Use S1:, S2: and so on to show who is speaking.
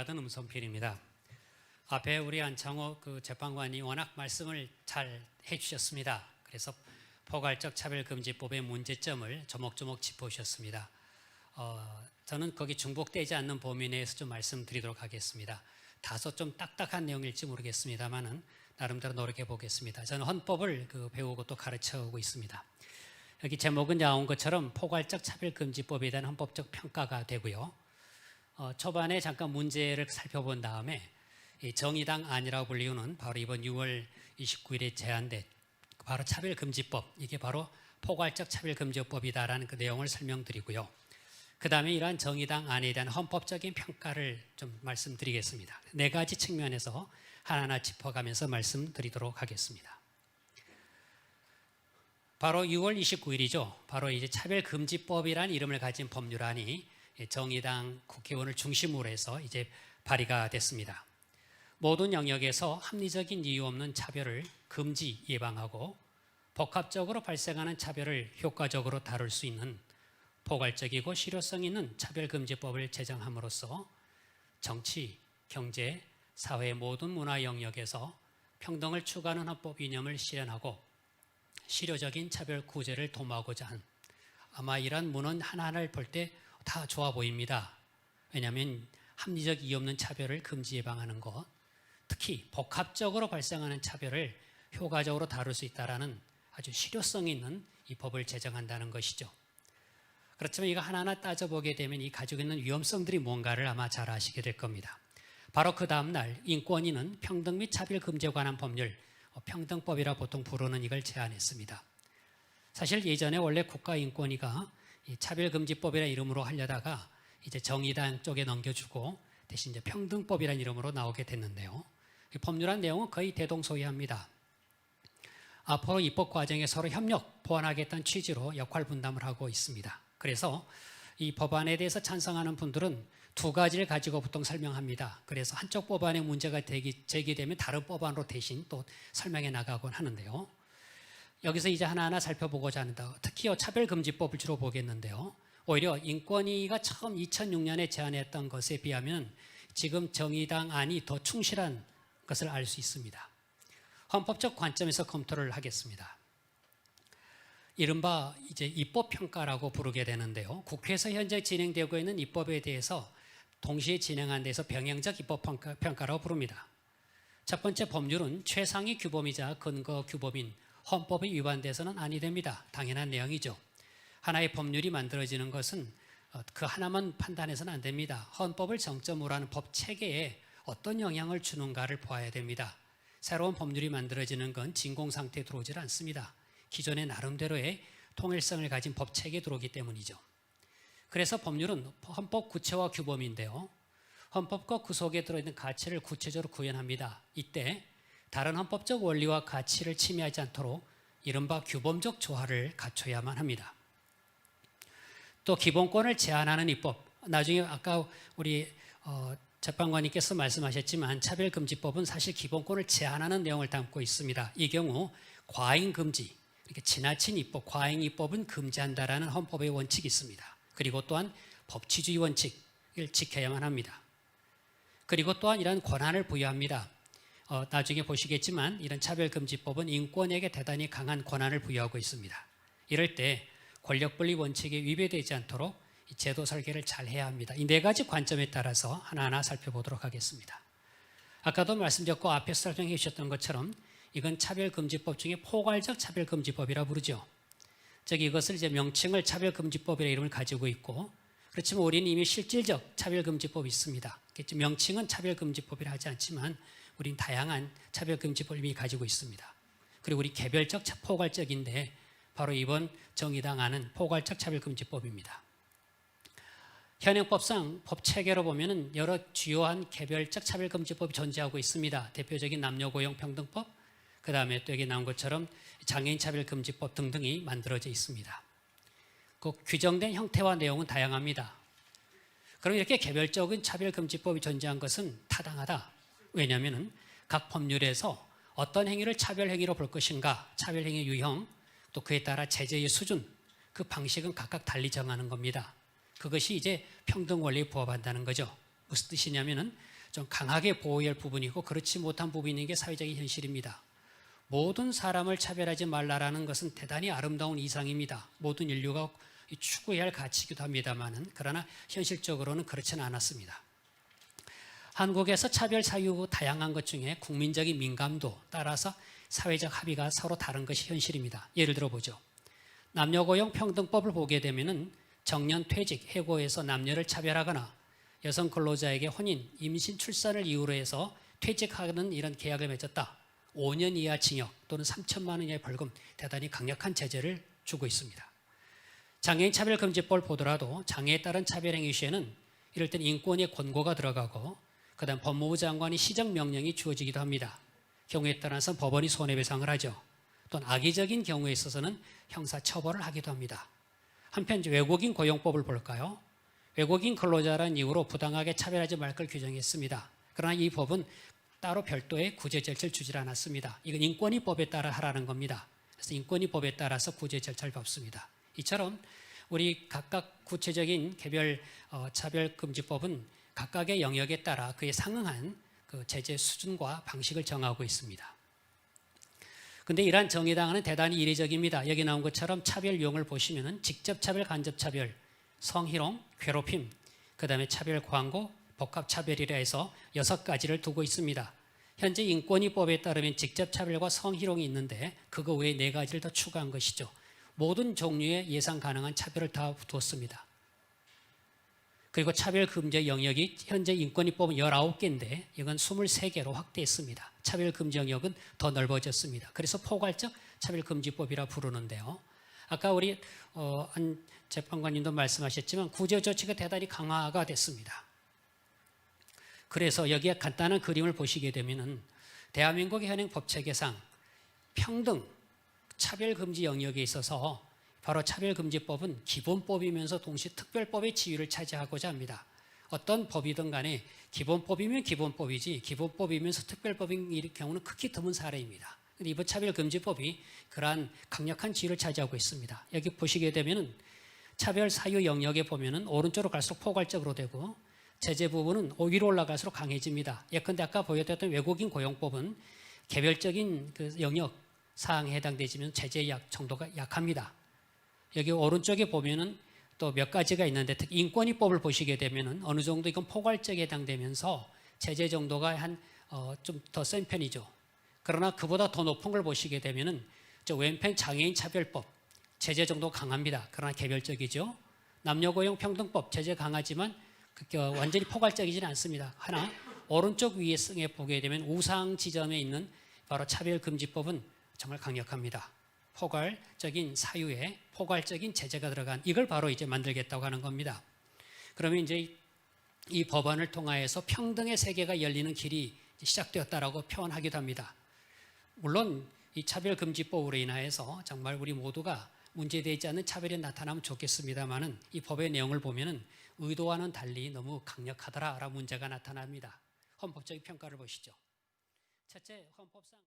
S1: 받은 음성필입니다. 앞에 우리 안창호 재판관이 워낙 말씀을 잘 해주셨습니다. 그래서 포괄적 차별금지법의 문제점을 조목조목 짚어주셨습니다. 저는 거기 중복되지 않는 범위 내에서 좀 말씀드리도록 하겠습니다. 다소 좀 딱딱한 내용일지 모르겠습니다만은 나름대로 노력해 보겠습니다. 저는 헌법을 배우고 또 가르쳐오고 있습니다. 여기 제목은 나온 것처럼 포괄적 차별금지법에 대한 헌법적 평가가 되고요. 초반에 잠깐 문제를 살펴본 다음에 정의당 안이라고 불리우는 바로 이번 6월 29일에 제안된 바로 차별금지법, 이게 바로 포괄적 차별금지법이다라는 그 내용을 설명드리고요. 그 다음에 이러한 정의당 안에 대한 헌법적인 평가를 좀 말씀드리겠습니다. 네 가지 측면에서 하나하나 짚어가면서 말씀드리도록 하겠습니다. 바로 6월 29일이죠. 바로 이제 차별금지법이라는 이름을 가진 법률안이 정의당 국회의원을 중심으로 해서 이제 발의가 됐습니다. 모든 영역에서 합리적인 이유 없는 차별을 금지 예방하고 복합적으로 발생하는 차별을 효과적으로 다룰 수 있는 포괄적이고 실효성 있는 차별금지법을 제정함으로써 정치, 경제, 사회 모든 문화 영역에서 평등을 추구하는 헌법 이념을 실현하고 실효적인 차별 구제를 도모하고자 한, 아마 이러한 문헌 하나하나를 볼 때 다 좋아 보입니다. 왜냐하면 합리적 이유 없는 차별을 금지 예방하는 것, 특히 복합적으로 발생하는 차별을 효과적으로 다룰 수 있다는 아주 실효성 있는 이 법을 제정한다는 것이죠. 그렇지만 이거 하나하나 따져보게 되면 이 가지고 있는 위험성들이 뭔가를 아마 잘 아시게 될 겁니다. 바로 그 다음날 인권위는 평등 및 차별 금지에 관한 법률, 평등법이라 보통 부르는 이걸 제안했습니다. 사실 예전에 원래 국가인권위가 이 차별금지법이라는 이름으로 하려다가 이제 정의당 쪽에 넘겨주고 대신 이제 평등법이라는 이름으로 나오게 됐는데요. 이 법률안 내용은 거의 대동소이합니다. 앞으로 입법 과정에 서로 협력, 보완하겠다는 취지로 역할 분담을 하고 있습니다. 그래서 이 법안에 대해서 찬성하는 분들은 두 가지를 가지고 보통 설명합니다. 그래서 한쪽 법안에 문제가 제기되면 다른 법안으로 대신 또 설명해 나가곤 하는데요. 여기서 이제 하나하나 살펴보고자 합니다. 특히 차별금지법을 주로 보겠는데요. 오히려 인권위가 처음 2006년에 제안했던 것에 비하면 지금 정의당 안이 더 충실한 것을 알 수 있습니다. 헌법적 관점에서 검토를 하겠습니다. 이른바 이제 입법평가라고 부르게 되는데요. 국회에서 현재 진행되고 있는 입법에 대해서 동시에 진행한 데서 병행적 입법평가라고 부릅니다. 첫 번째 법률은 최상위 규범이자 근거 규범인 헌법에 위반돼서는 아니 됩니다. 당연한 내용이죠. 하나의 법률이 만들어지는 것은 그 하나만 판단해서는 안 됩니다. 헌법을 정점으로 하는 법 체계에 어떤 영향을 주는가를 보아야 됩니다. 새로운 법률이 만들어지는 건 진공 상태에 들어오질 않습니다. 기존의 나름대로의 통일성을 가진 법 체계에 들어오기 때문이죠. 그래서 법률은 헌법 구체화 규범인데요. 헌법과 그 속에 들어있는 가치를 구체적으로 구현합니다. 이때 다른 헌법적 원리와 가치를 침해하지 않도록 이른바 규범적 조화를 갖춰야만 합니다. 또 기본권을 제한하는 입법, 나중에 아까 우리 재판관님께서 말씀하셨지만 차별금지법은 사실 기본권을 제한하는 내용을 담고 있습니다. 이 경우 과잉금지, 이렇게 지나친 입법, 과잉 입법은 금지한다라는 헌법의 원칙이 있습니다. 그리고 또한 법치주의 원칙을 지켜야만 합니다. 그리고 또한 이런 권한을 부여합니다. 나중에 보시겠지만 이런 차별금지법은 인권에게 대단히 강한 권한을 부여하고 있습니다. 이럴 때 권력분리 원칙에 위배되지 않도록 이 제도 설계를 잘 해야 합니다. 이 네 가지 관점에 따라서 하나하나 살펴보도록 하겠습니다. 아까도 말씀드렸고 앞에서 설명해 주셨던 것처럼 이건 차별금지법 중에 포괄적 차별금지법이라 부르죠. 즉 이것을 이제 명칭을 차별금지법이라는 이름을 가지고 있고, 그렇지만 우리는 이미 실질적 차별금지법이 있습니다. 명칭은 차별금지법이라 하지 않지만 우리는 다양한 차별금지법을 이미 가지고 있습니다. 그리고 우리 개별적 포괄적인데 바로 이번 정의당 안은 포괄적 차별금지법입니다. 현행법상 법 체계로 보면은 여러 주요한 개별적 차별금지법이 존재하고 있습니다. 대표적인 남녀고용평등법, 그 다음에 또 여기 나온 것처럼 장애인 차별금지법 등등이 만들어져 있습니다. 그 규정된 형태와 내용은 다양합니다. 그럼 이렇게 개별적인 차별금지법이 존재한 것은 타당하다. 왜냐하면 각 법률에서 어떤 행위를 차별행위로 볼 것인가, 차별행위 유형, 또 그에 따라 제재의 수준, 그 방식은 각각 달리 정하는 겁니다. 그것이 이제 평등 원리에 부합한다는 거죠. 무슨 뜻이냐면은 좀 강하게 보호해야 할 부분이고 그렇지 못한 부분인 게 사회적인 현실입니다. 모든 사람을 차별하지 말라라는 것은 대단히 아름다운 이상입니다. 모든 인류가 추구해야 할 가치이기도 합니다만은 그러나 현실적으로는 그렇지는 않았습니다. 한국에서 차별 사유 다양한 것 중에 국민적인 민감도 따라서 사회적 합의가 서로 다른 것이 현실입니다. 예를 들어 보죠. 남녀고용 평등법을 보게 되면은 정년 퇴직, 해고에서 남녀를 차별하거나 여성 근로자에게 혼인, 임신, 출산을 이유로 해서 퇴직하는 이런 계약을 맺었다. 5년 이하 징역 또는 3천만 원 이하의 벌금, 대단히 강력한 제재를 주고 있습니다. 장애인 차별금지법을 보더라도 장애에 따른 차별행위 시에는 이럴 땐 인권의 권고가 들어가고 그다음 법무부 장관이 시정명령이 주어지기도 합니다. 경우에 따라서 법원이 손해배상을 하죠. 또는 악의적인 경우에 있어서는 형사처벌을 하기도 합니다. 한편 외국인 고용법을 볼까요? 외국인 근로자라는 이유로 부당하게 차별하지 말 걸 규정했습니다. 그러나 이 법은 따로 별도의 구제 절차를 주지 않았습니다. 이건 인권위법에 따라 하라는 겁니다. 그래서 인권위법에 따라서 구제 절차를 밟습니다. 이처럼 우리 각각 구체적인 개별 차별금지법은 각각의 영역에 따라 그에 상응한 그 제재 수준과 방식을 정하고 있습니다. 그런데 이러한 정의당은 대단히 이례적입니다. 여기 나온 것처럼 차별 유형을 보시면 직접 차별, 간접 차별, 성희롱, 괴롭힘, 그 다음에 차별 광고, 복합 차별이라 해서 6가지를 두고 있습니다. 현재 인권위법에 따르면 직접 차별과 성희롱이 있는데 그거 외에 4가지를 더 추가한 것이죠. 모든 종류의 예상 가능한 차별을 다 두었습니다. 그리고 차별 금지 영역이 현재 인권위법은 19개인데 이건 23개로 확대했습니다. 차별 금지 영역은 더 넓어졌습니다. 그래서 포괄적 차별금지법이라 부르는데요. 아까 우리 한 재판관님도 말씀하셨지만 구제 조치가 대단히 강화가 됐습니다. 그래서 여기에 간단한 그림을 보시게 되면은 대한민국의 현행 법체계상 평등 차별금지 영역에 있어서 바로 차별금지법은 기본법이면서 동시에 특별법의 지위를 차지하고자 합니다. 어떤 법이든 간에 기본법이면 기본법이지 기본법이면서 특별법인 경우는 극히 드문 사례입니다. 근데 이번 차별금지법이 그러한 강력한 지위를 차지하고 있습니다. 여기 보시게 되면은 차별 사유 영역에 보면은 오른쪽으로 갈수록 포괄적으로 되고 제재 부분은 위로 올라갈수록 강해집니다. 예컨대 아까 보여드렸던 외국인 고용법은 개별적인 그 영역 사항에 해당되지만 제재 정도가 약합니다. 여기 오른쪽에 보면은 또 몇 가지가 있는데 특히 인권위법을 보시게 되면은 어느 정도 이건 포괄적에 해당되면서 제재 정도가 한 좀 더 센 편이죠. 그러나 그보다 더 높은 걸 보시게 되면은 저 왼편 장애인 차별법 제재 정도가 강합니다. 그러나 개별적이죠. 남녀고용 평등법 제재 강하지만 완전히 포괄적이지는 않습니다. 하나 오른쪽 위에 보게 되면 우상 지점에 있는 바로 차별금지법은 정말 강력합니다. 포괄적인 사유에 포괄적인 제재가 들어간 이걸 바로 이제 만들겠다고 하는 겁니다. 그러면 이제 이 법안을 통하여서 평등의 세계가 열리는 길이 시작되었다라고 표현하기도 합니다. 물론 이 차별금지법으로 인하여서 정말 우리 모두가 문제되지 않는 차별이 나타나면 좋겠습니다만은 이 법의 내용을 보면은 의도와는 달리 너무 강력하더라라는 문제가 나타납니다. 헌법적인 평가를 보시죠. 첫째, 헌법상